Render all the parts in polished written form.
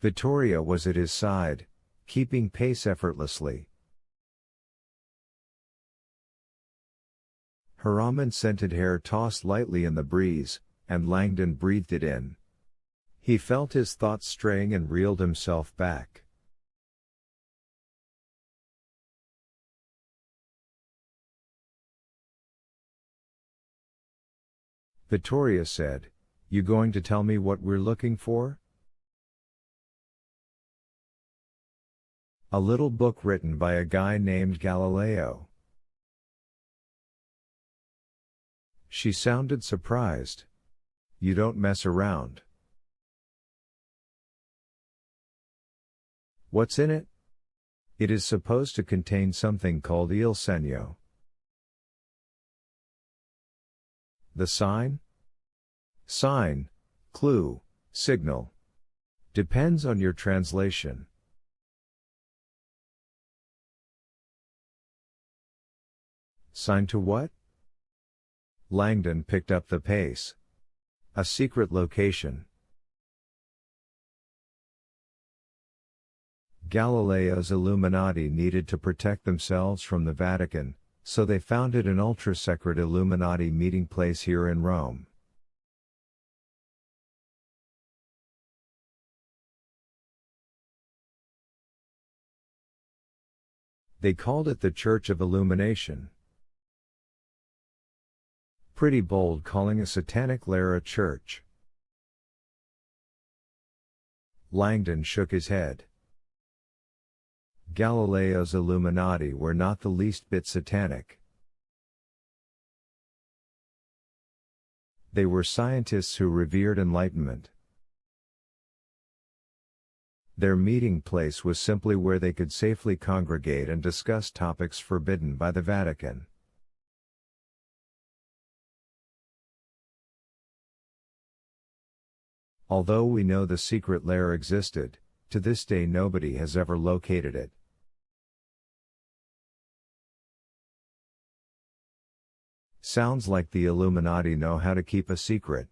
Vittoria was at his side, keeping pace effortlessly. Her almond-scented hair tossed lightly in the breeze, and Langdon breathed it in. He felt his thoughts straying and reeled himself back. Vittoria said, "You going to tell me what we're looking for?" "A little book written by a guy named Galileo." She sounded surprised. "You don't mess around." "What's in it?" "It is supposed to contain something called il segno." "The sign?" "Sign, clue, signal. Depends on your translation." "Sign to what?" Langdon picked up the pace. "A secret location." Galileo's Illuminati needed to protect themselves from the Vatican, so they founded an ultra-secret Illuminati meeting place here in Rome. They called it the Church of Illumination. Pretty bold calling a satanic lair a church. Langdon shook his head. Galileo's Illuminati were not the least bit satanic. They were scientists who revered enlightenment. Their meeting place was simply where they could safely congregate and discuss topics forbidden by the Vatican. Although we know the secret lair existed, to this day nobody has ever located it. Sounds like the Illuminati know how to keep a secret.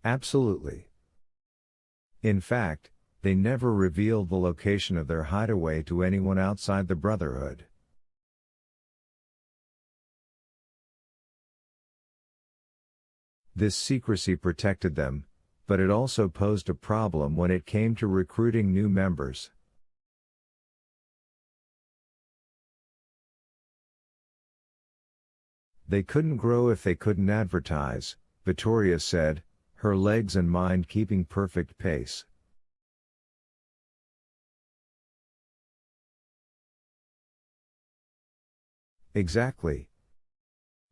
Absolutely. In fact, they never revealed the location of their hideaway to anyone outside the Brotherhood. This secrecy protected them, but it also posed a problem when it came to recruiting new members. They couldn't grow if they couldn't advertise, Vittoria said, her legs and mind keeping perfect pace. Exactly.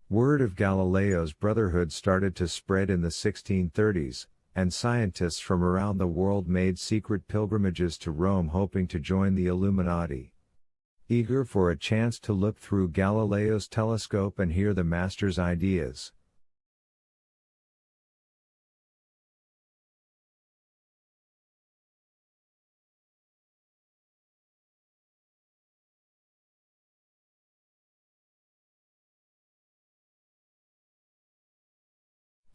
Word of Galileo's Brotherhood started to spread in the 1630s, and scientists from around the world made secret pilgrimages to Rome hoping to join the Illuminati. Eager for a chance to look through Galileo's telescope and hear the master's ideas.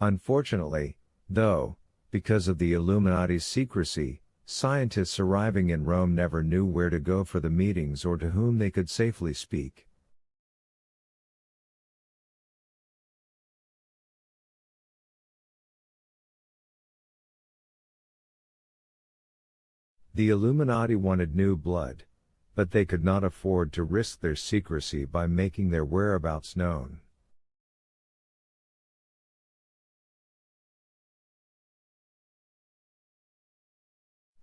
Unfortunately, though, because of the Illuminati's secrecy, scientists arriving in Rome never knew where to go for the meetings or to whom they could safely speak. The Illuminati wanted new blood, but they could not afford to risk their secrecy by making their whereabouts known.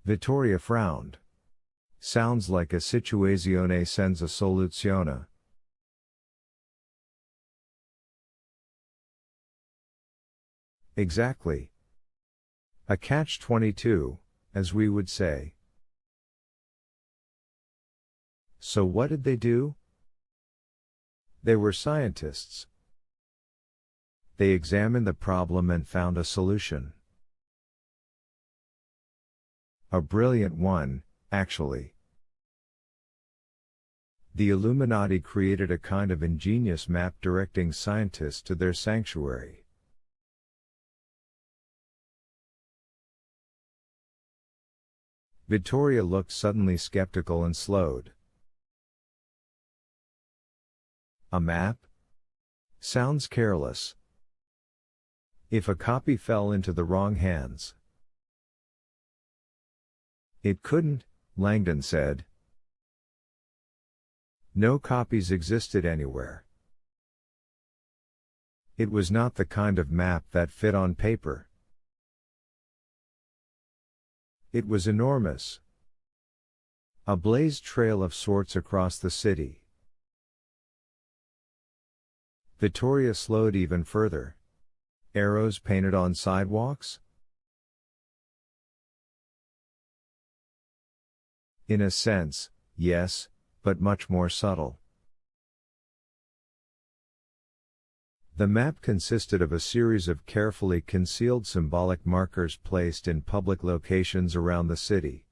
Vittoria frowned. Sounds like a situazione senza soluzione. Exactly. A catch-22, as we would say. So what did they do? They were scientists. They examined the problem and found a solution. A brilliant one, actually. The Illuminati created a kind of ingenious map directing scientists to their sanctuary. Vittoria looked suddenly skeptical and slowed. A map? Sounds careless. If a copy fell into the wrong hands. It couldn't, Langdon said. No copies existed anywhere. It was not the kind of map that fit on paper. It was enormous. A blazed trail of sorts across the city. Vittoria slowed even further. Arrows painted on sidewalks? In a sense, yes, but much more subtle. The map consisted of a series of carefully concealed symbolic markers placed in public locations around the city.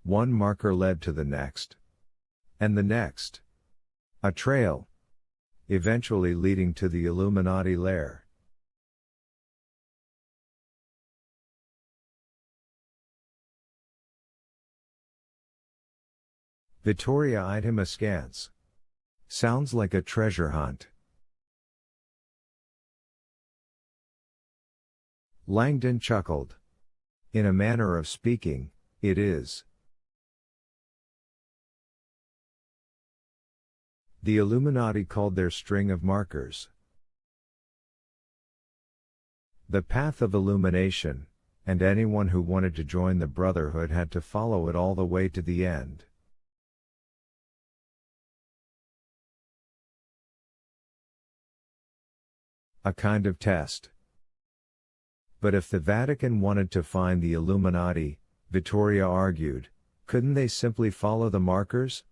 One marker led to the next. And the next. A trail. Eventually leading to the Illuminati lair. Vittoria eyed him askance. Sounds like a treasure hunt. Langdon chuckled. In a manner of speaking, it is. The Illuminati called their string of markers the Path of Illumination, and anyone who wanted to join the Brotherhood had to follow it all the way to the end. A kind of test. But if the Vatican wanted to find the Illuminati, Vittoria argued, couldn't they simply follow the markers?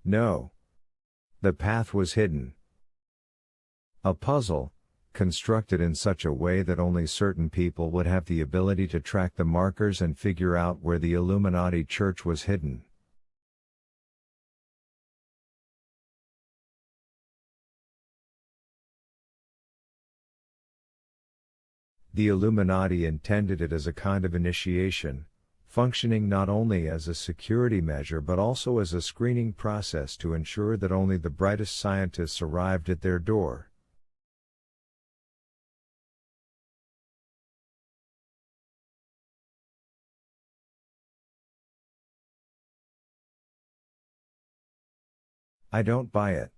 No. The path was hidden. A puzzle, constructed in such a way that only certain people would have the ability to track the markers and figure out where the Illuminati church was hidden. The Illuminati intended it as a kind of initiation, functioning not only as a security measure but also as a screening process to ensure that only the brightest scientists arrived at their door. I don't buy it.